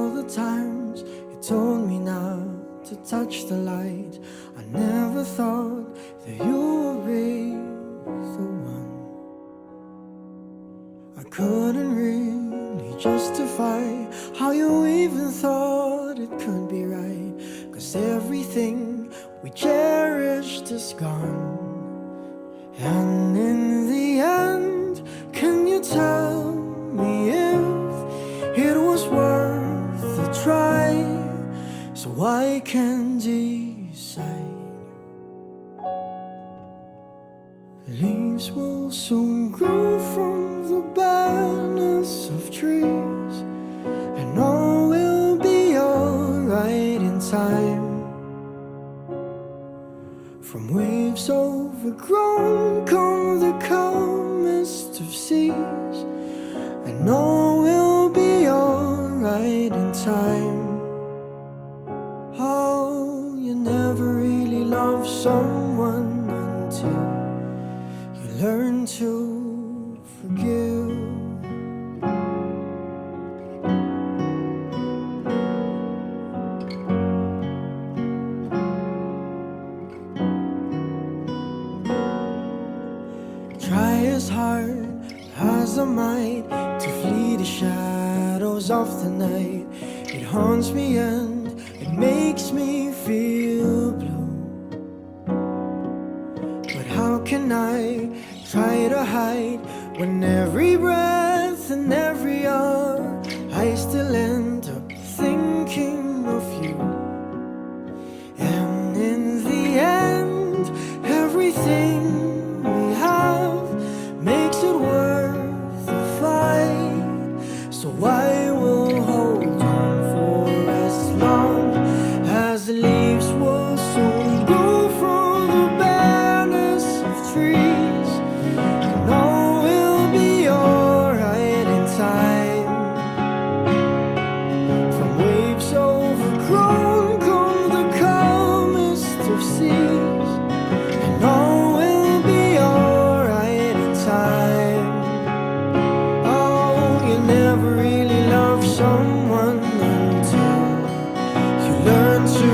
all the times you told me not to touch the light. I never thought that you would be the one. I couldn't really justify how you even thought it could be right, 'cause everything we cherished is gone. And in the end, can you tell me if it was worth a try, so I can decide? Leaves will soon grow from the barrenness of trees, and all will be alright in time. From waves overgrown come the calmest of seas, and all will be alright in time. Oh, you never really loved someone until you learn to forgive. Try as hard as I might to flee the shadows of the night. It haunts me and it makes me feel blue. But how can I try to hide when every breath and every hour I still end up thinking of you? And in the end, everything we have makes it worth the fight. So I will hold on for as long as the leaves will soon grow from the barrenness of trees, and all will be alright in time. From waves overgrown come the calmest of seas, and all will be alright in time. Oh, you never really loved someone until you learn to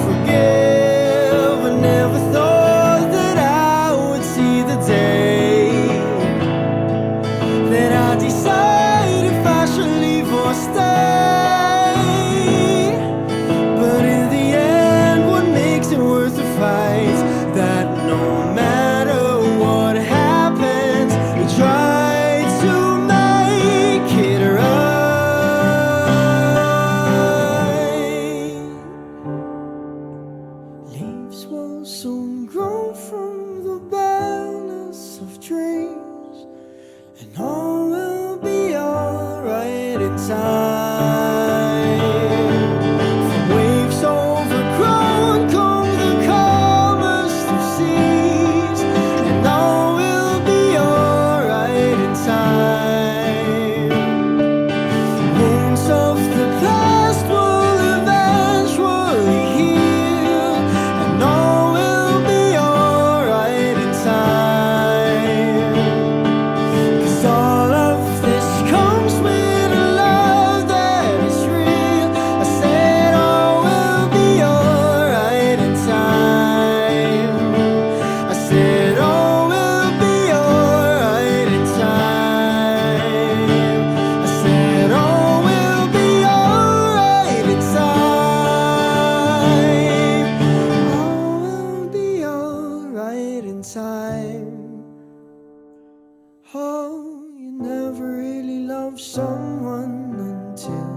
forgive. I never thought that I would see the day that I decide if I should leave or stay. But in the end, what makes it worth the fight? That no matter what happens, we try to make it right. Leaves will soon grow from the barrenness of trees, and all will be alright in time. From waves overgrown come the calmest of seas, and all will be alright in time. Wounds of the past will eventually heal, and all will be alright in time. 'Cause all of this comes with a love that is real. I said all will be alright in time. I said all will be alright in time. I said all will be alright in time. All will be alright in time. Oh, you never really loved someone until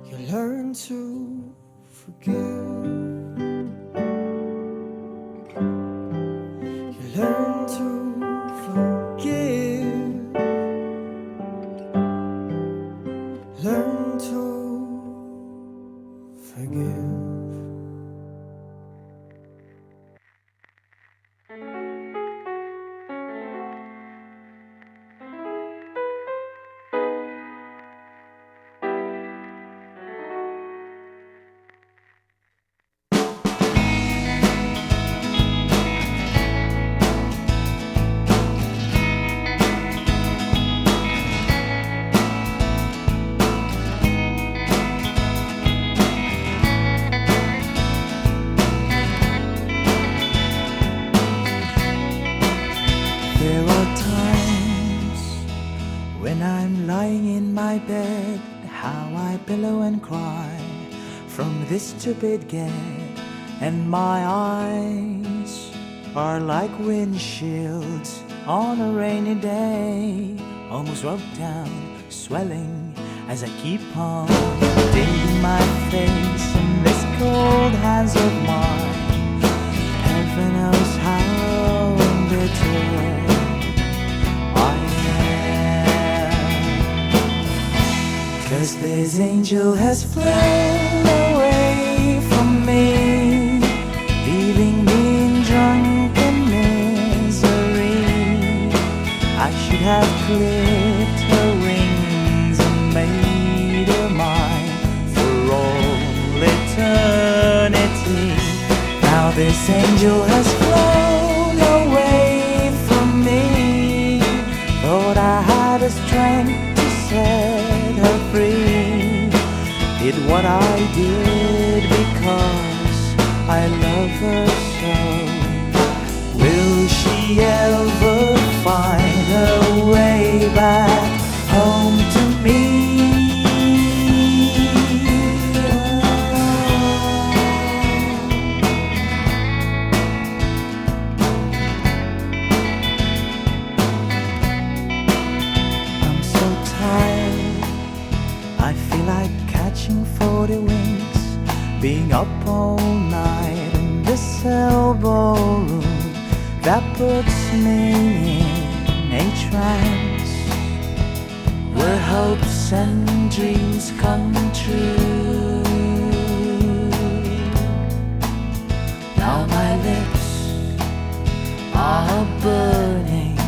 you learn to forgive. You learn to forgive. Learn to forgive. and cry from this stupid gag, and my eyes are like windshields on a rainy day, almost rubbed down, swelling as I keep on digging my face in this cold hands of mine. Heaven knows how bitter I am, 'cause this angel has flown away from me, leaving me in drunken misery. I should have clipped her wings and made her mine for all eternity. Now this angel has flown away from me. Thought I had the strength to set her free. Did what I did because I love her so. Will she ever find her way back home to me? I'm so tired, I feel like catching 40 winks, being up all night in this elbow room that puts me in a trance, where hopes and dreams come true. Now my lips are burning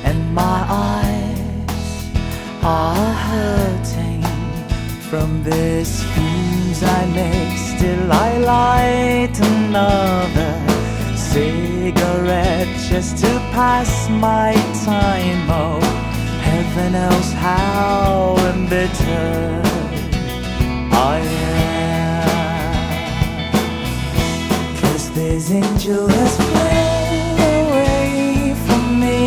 and my eyes are hurting from the schemes I make. Still I light another cigarette just to pass my time. Oh, heaven knows how embittered I am, 'cause this angel has flown away from me,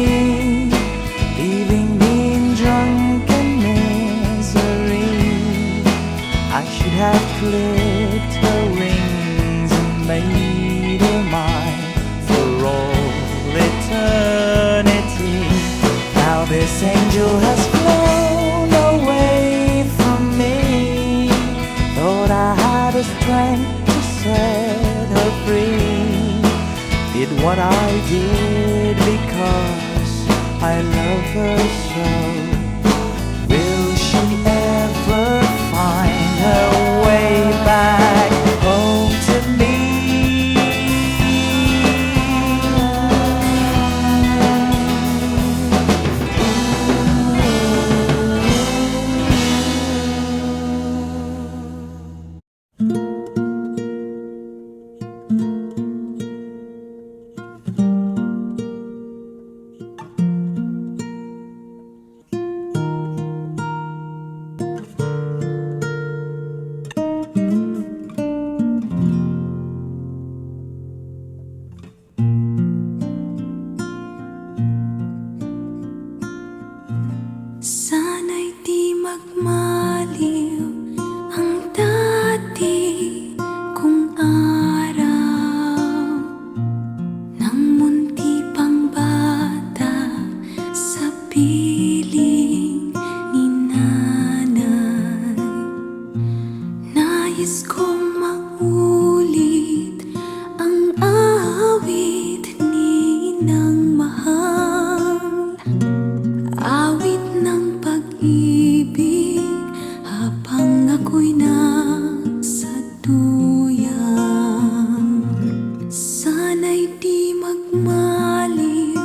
leaving me in drunken misery. I should have clipped her wings and made her mine for all eternity. Now this angel has flown away from me. Thought I had the strength to set her free. Did what I did because I love her so. Will she ever find her way back home to me? Sana'y di magmaliw ang dati kong araw, nang munti pang bata sa piling ni nanay. Nais kong maulit ang awit ni nang mahal, awit ng pag-ibig habang ako'y nasa duyan. Sana'y di magmaliw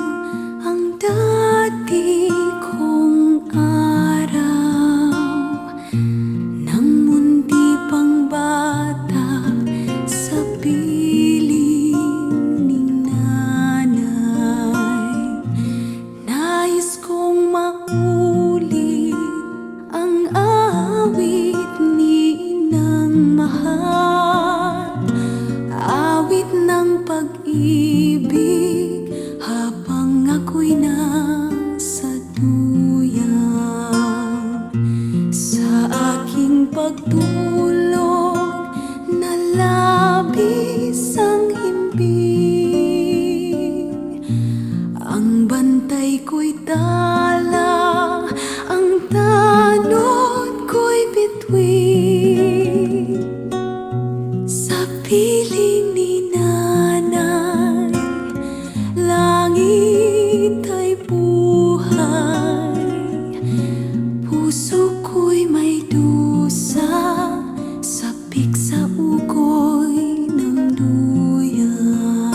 ang dati kong araw, nang mundi pang bata sa piling ni nanay. Nais kong maulit ang awit ni nang mahal, awit ng pag-ibig habang ako'y nasa duyan. Sa aking pagtulog pagtulog na labis ang himbing. Ang bantay ko'y tala, ang tanod ko'y bituin. Sa piling ni nanay, langit ay buhay. Puso ko'y may dusa, sapik sa ugoy ng duyan.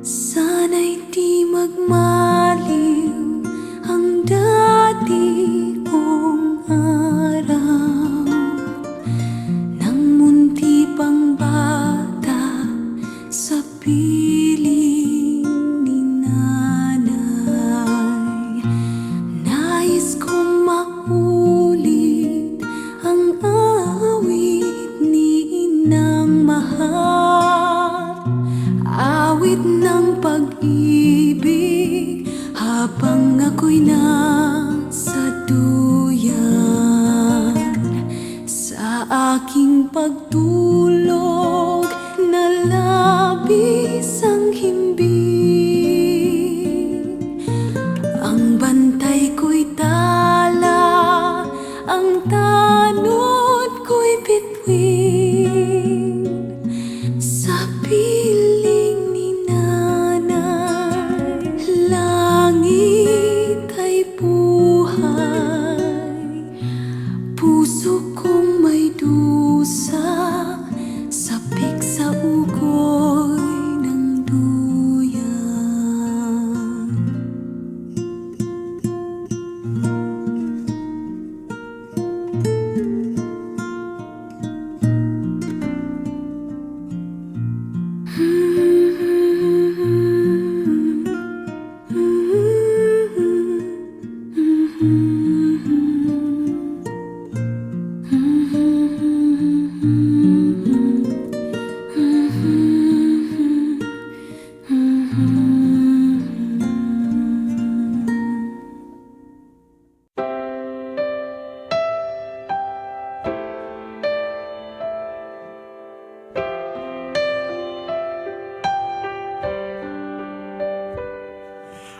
Sana'y di magmaliw ang dati kong araw, nang munti pang bata sa piling ni nanay. Nais kong maulit ang awit ni inang mahal, awit ng pag-ibig habang ako'y nasa duyan. Sa aking pagtulog na labis ang himbing, ang bantay ko'y tala, ang tanod ko'y bituin. Sa piling ni nanay, langit ay buhay. Puso kong may dusa, sapik sa ugoy ng duyan.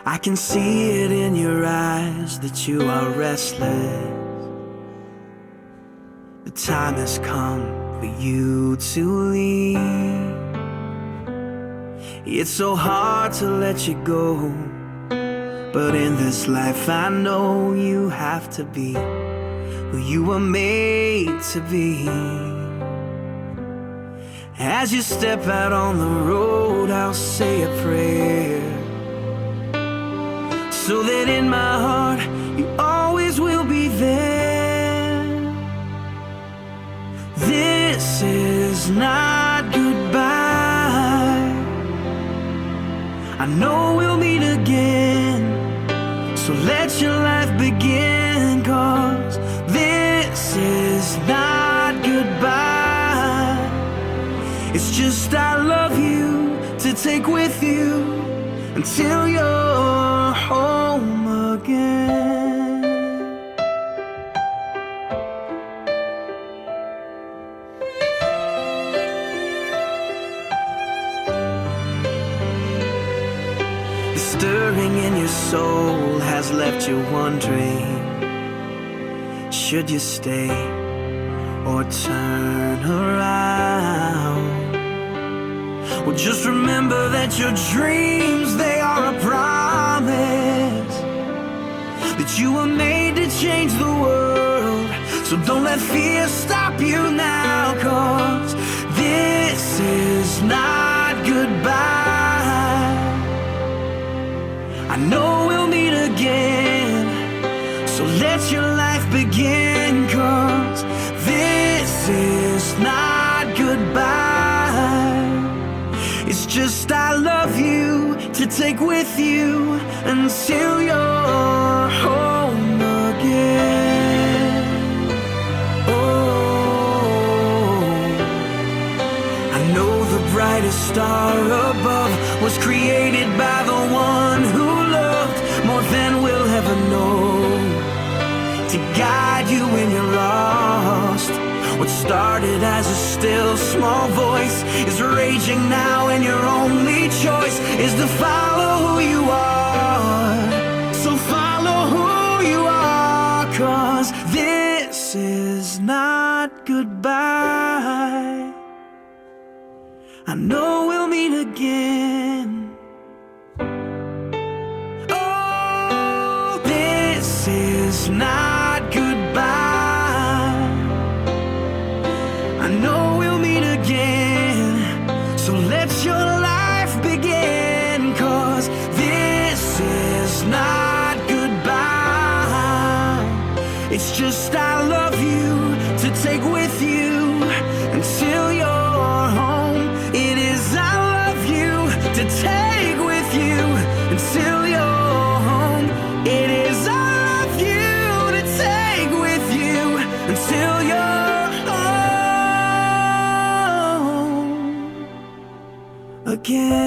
I can see it in your eyes that you are restless. The time has come for you to leave. It's so hard to let you go, but in this life I know you have to be who you were made to be. As you step out on the road, I'll say a prayer, so that in my heart you always will be there. This is not goodbye. I know we'll meet again, so let your life begin, 'cause this is not goodbye. It's just I love you to take with you until you're home again. The stirring in your soul has left you wondering, should you stay or turn around? Well, just remember that your dreams, they are a promise, that you were made to change the world. So don't let fear stop you now, 'cause this is not goodbye. I know we'll meet again, so let your life begin, 'cause this is not goodbye. It's just I love you to take with you until you're home again. Oh, I know the brightest star above was created by the one who loved more than we'll ever know, to guide you when you're lost, What started as a still small voice is raging now, and your only choice is to follow who you are. So follow who you are, 'cause this is not goodbye. I know we'll meet again. Oh, this is not goodbye. I know we'll meet again. So let your life begin, 'cause this is not goodbye. It's just I love you to take with you until you're home. It is I love you to take with you until you're home. It is I love you to take with you until you're home again.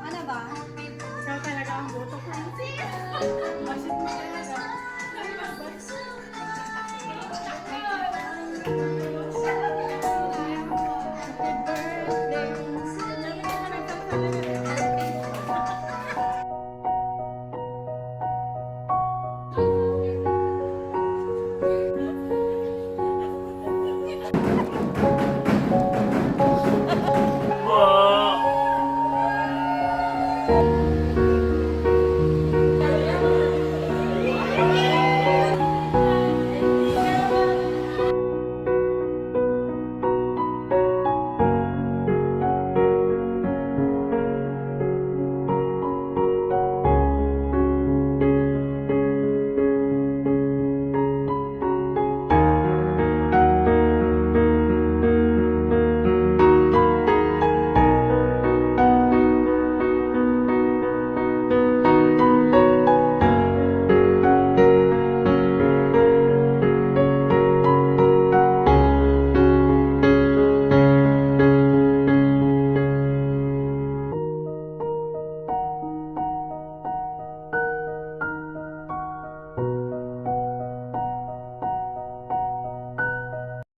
Ano ba? Ikaw talaga ang boto ko. Basit mo talaga.